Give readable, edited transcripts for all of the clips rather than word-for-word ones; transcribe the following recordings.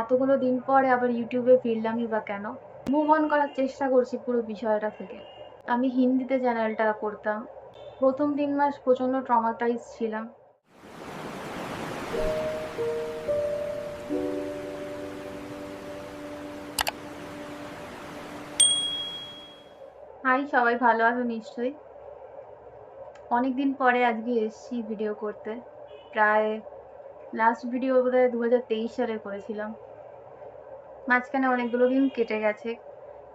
এতগুলো দিন পরে আবার ইউটিউবে ফিরলামই বা কেন? মুভ অন করার চেষ্টা করছি পুরো বিষয়টা থেকে। আমি হিন্দিতে চ্যানেলটা করতাম। ১ম ৩ মাস প্রচণ্ড ট্রমাটাইজ ছিলাম। হাই, সবাই ভালো আছো নিশ্চয়ই? অনেকদিন পরে আজকে এসছি ভিডিও করতে। প্রায় লাস্ট ভিডিও বোধহয় ২০২৩ সালে করেছিলাম। মাঝখানে অনেকগুলো দিন কেটে গেছে।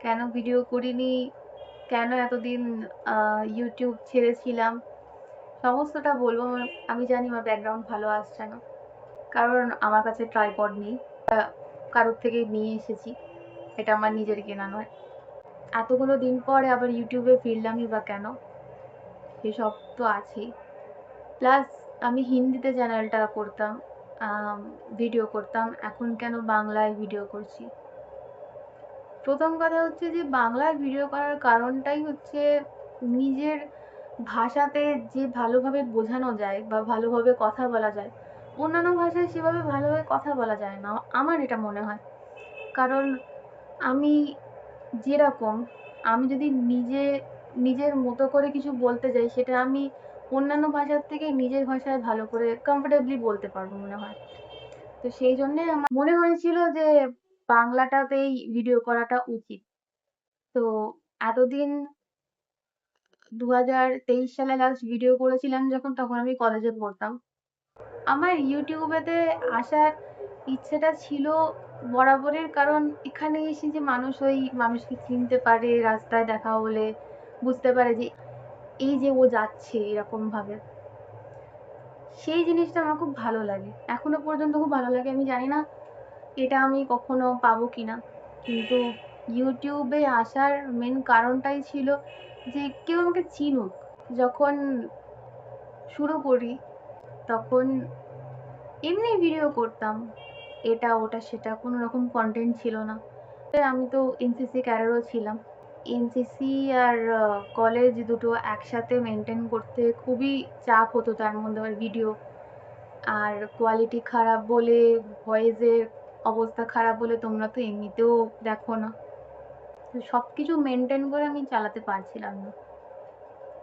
কেন ভিডিও করিনি, কেন এতদিন ইউটিউব ছেড়েছিলাম, সমস্তটা বলবো। আমি জানি আমার ব্যাকগ্রাউন্ড ভালো আসছে না, কারণ আমার কাছে ট্রাইপড নেই। কারোর থেকে নিয়ে এসেছি, এটা আমার নিজের কেনা নয়। এতগুলো দিন পরে আবার ইউটিউবে ফিরলামই বা কেন, সেসব তো আছেই। প্লাস আমি হিন্দিতে চ্যানেলটা করতাম, ভিডিও করতাম। এখন কেন বাংলায় ভিডিও করছি? প্রথম কথা হচ্ছে যে বাংলায় ভিডিও করার কারণটাই হচ্ছে নিজের ভাষাতে যে ভালোভাবে বোঝানো যায় বা ভালোভাবে কথা বলা যায়, অন্যান্য ভাষায় সেভাবে ভালোভাবে কথা বলা যায় না, আমার এটা মনে হয়। কারণ আমি যেরকম, আমি যদি নিজের মতো করে কিছু বলতে যাই, সেটা আমি অন্যান্য ভাষার থেকে নিজের ভাষায় ভালো করে কমফোর্টেবলি বলতে পারবো মনে হয়। তো সেই জন্যে আমার মনে হয়েছিল যে বাংলাটাতেই ভিডিও করাটা উচিত। তো এতদিন ২০২৩ সালে লাস্ট ভিডিও করেছিলাম যখন, তখন আমি কলেজে পড়তাম। আমার ইউটিউবেতে আসার ইচ্ছেটা ছিল বরাবরের, কারণ এখানে এসে যে মানুষকে চিনতে পারে, রাস্তায় দেখা হলে বুঝতে পারে যে এই যে ও যাচ্ছে এরকমভাবে, সেই জিনিসটা আমার খুব ভালো লাগে। এখনো পর্যন্ত খুব ভালো লাগে। আমি জানি না এটা আমি কখনো পাবো কিনা, কিন্তু ইউটিউবে আসার মেন কারণটাই ছিল যে কেউ আমাকে চিনুক। যখন শুরু করি তখন এমনি ভিডিও করতাম, এটা ওটা সেটা, কোনো রকম কন্টেন্ট ছিল না। আমি তো এনসিসি ক্যাডারও ছিলাম। এনসিসি আর কলেজ দুটো একসাথে মেনটেন করতে খুবই চাপ হতো। তার মধ্যে আবার ভিডিও, আর কোয়ালিটি খারাপ বলে, ভয়েসের অবস্থা খারাপ বলে তোমরা তো এমনিতেও দেখো না। তো সব কিছু মেনটেন করে আমি চালাতে পারছিলাম না।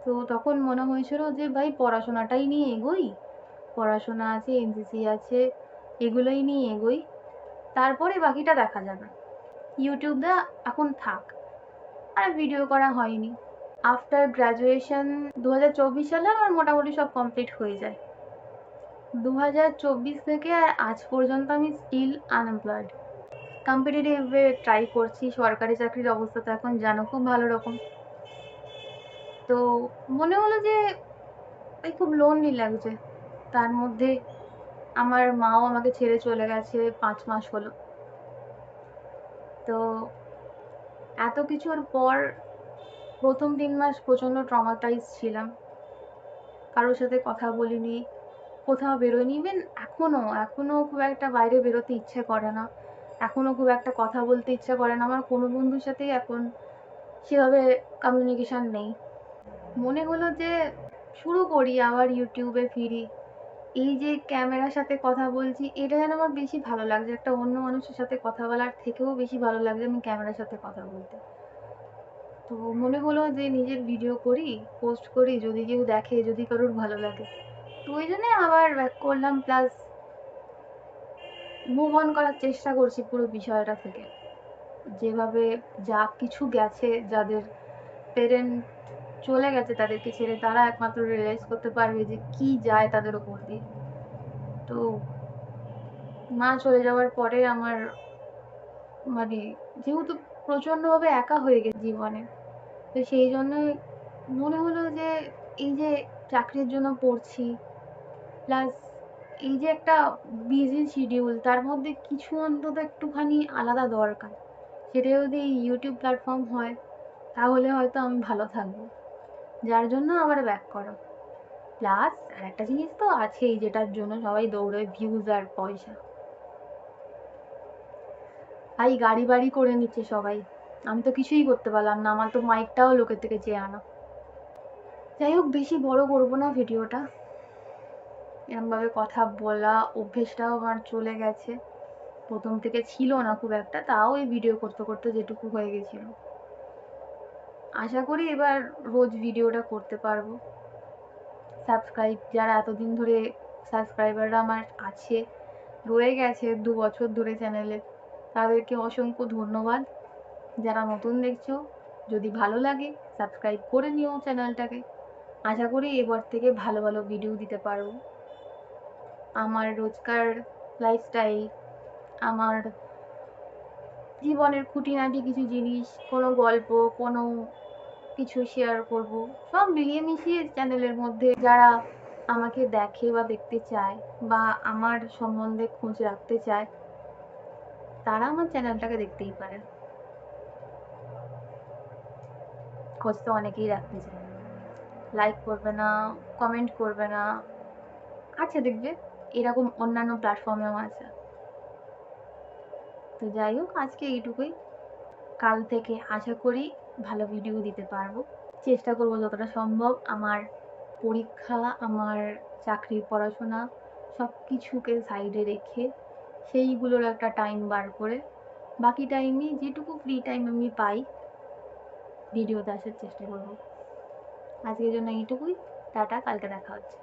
তো তখন মনে হয়েছিল যে ভাই পড়াশোনাটাই নিয়ে এগোই, পড়াশোনা আছে, এনসিসি আছে, এগুলোই নিয়ে এগোই, তারপরে বাকিটা দেখা যাবে। ইউটিউবটা এখন থাক। আর ভিডিও করা হয়নি। আফটার গ্র্যাজুয়েশন ২০২৪ সালে আমার মোটামুটি সব কমপ্লিট হয়ে যায়। ২০২৪ থেকে আর আজ পর্যন্ত আমি স্টিল আনএমপ্লয়েড। কম্পিটিটিভে ট্রাই করছি। সরকারি চাকরির অবস্থা তো এখন জানো, খুব ভালো রকম। তো মনে হলো যে এই খুব লোনলি লাগছে। তার মধ্যে আমার মাও আমাকে ছেড়ে চলে গেছে ৫ মাস হলো। তো এত কিছুর পর ১ম ৩ মাস প্রচণ্ড ট্রমাটাইজ ছিলাম। কারোর সাথে কথা বলিনি, কোথাও বেরোইনি। ইভেন এখনো খুব একটা বাইরে বেরোতে ইচ্ছে করে না। এখনো খুব একটা কথা বলতে ইচ্ছে করে না। আমার কোনো বন্ধুর সাথেই এখন সেভাবে কমিউনিকেশন নেই। মনে হলো যে শুরু করি, আবার ইউটিউবে ফিরি। এই যে ক্যামেরার সাথে কথা বলছি, এটা যেন আমার বেশি ভালো লাগছে। একটা অন্য মানুষের সাথে কথা বলার থেকেও বেশি ভালো লাগছে আমি ক্যামেরার সাথে কথা বলতে। তো মনে হলো যে নিজের ভিডিও করি, পোস্ট করি, যদি কেউ দেখে, যদি কারোর ভালো লাগে। তো ওই জন্যে আবার ব্যাক করলাম। প্লাস মুভ অন করার চেষ্টা করছি পুরো বিষয়টা থেকে। যেভাবে যা কিছু গেছে, যাদের পেরেন্ট চলে গেছে তাদেরকে ছেড়ে, তারা একমাত্র রিয়েলাইজ করতে পারবে যে কি যায় তাদের ওপর দিয়ে। তো মা চলে যাওয়ার পরে আমার মানে যেহেতু প্রচণ্ডভাবে একা হয়ে গেছি জীবনে, তো সেই জন্যই মনে হলো যে এই যে চাকরির জন্য পড়ছি, প্লাস এই যে একটা বিজি শিডিউল, তার মধ্যে কিছু অন্তত একটুখানি আলাদা দরকার। সেটা যদি ইউটিউব প্ল্যাটফর্ম হয় তাহলে হয়তো আমি ভালো থাকবো। যার জন্য আমার ব্যাক করা। প্লাস আরেকটা জিনিস তো আছেই, যেটার জন্য সবাই দৌড়ায়, ভিউজ আর পয়সা। ভাই গাড়ি বাড়ি করে নিচ্ছে সবাই, আমি তো কিছুই করতে পারলাম না। আমার তো মাইকটাও লোকের থেকে চেয়ে আনা। যাই হোক, বেশি বড় করবো না ভিডিওটা। এরমভাবে কথা বলা অভ্যেসটাও আমার চলে গেছে। প্রথম থেকে ছিল না খুব একটা, তাও এই ভিডিও করতে করতে যেটুকু হয়ে গেছিল। আশা করি এবার রোজ ভিডিওটা করতে পারবো। যারা এতদিন ধরে সাবস্ক্রাইবাররা আমার আছে, রয়ে গেছে 2 বছর ধরে চ্যানেলে, তাদেরকে অসংখ্য ধন্যবাদ। যারা নতুন দেখছো, যদি ভালো লাগে সাবস্ক্রাইব করে নিও চ্যানেলটাকে। আশা করি এবার থেকে ভালো ভালো ভিডিও দিতে পারবো। আমার রোজকার লাইফস্টাইল, আমার জীবনের খুঁটিনাটি কিছু জিনিস, কোনো গল্প, কোনো কিছু শেয়ার করব, সব মিলিয়ে মিশিয়ে চ্যানেলের মধ্যে যারা আমাকে দেখে বা দেখতে চায় বা আমার সম্বন্ধে খোঁজ রাখতে চায়, তারা আমার চ্যানেলটাকে দেখতেই পারে। খোঁজ তো অনেকেই রাখতে চায়, লাইক করবে না, কমেন্ট করবে না, আছে দেখবে এরকম অন্যান্য প্ল্যাটফর্মেও আছে। তো যাই হোক, আজকে এইটুকুই। কাল থেকে আশা করি ভালো ভিডিও দিতে পারবো। চেষ্টা করবো যতটা সম্ভব আমার পরীক্ষা, আমার চাকরির পড়াশোনা সব কিছুকে সাইডে রেখে সেইগুলোর একটা টাইম বার করে বাকি টাইমে যেটুকু ফ্রি টাইম আমি পাই ভিডিওতে আসার চেষ্টা করবো। আজকের জন্য এইটুকুই। টাটা, কালকে দেখা হচ্ছে।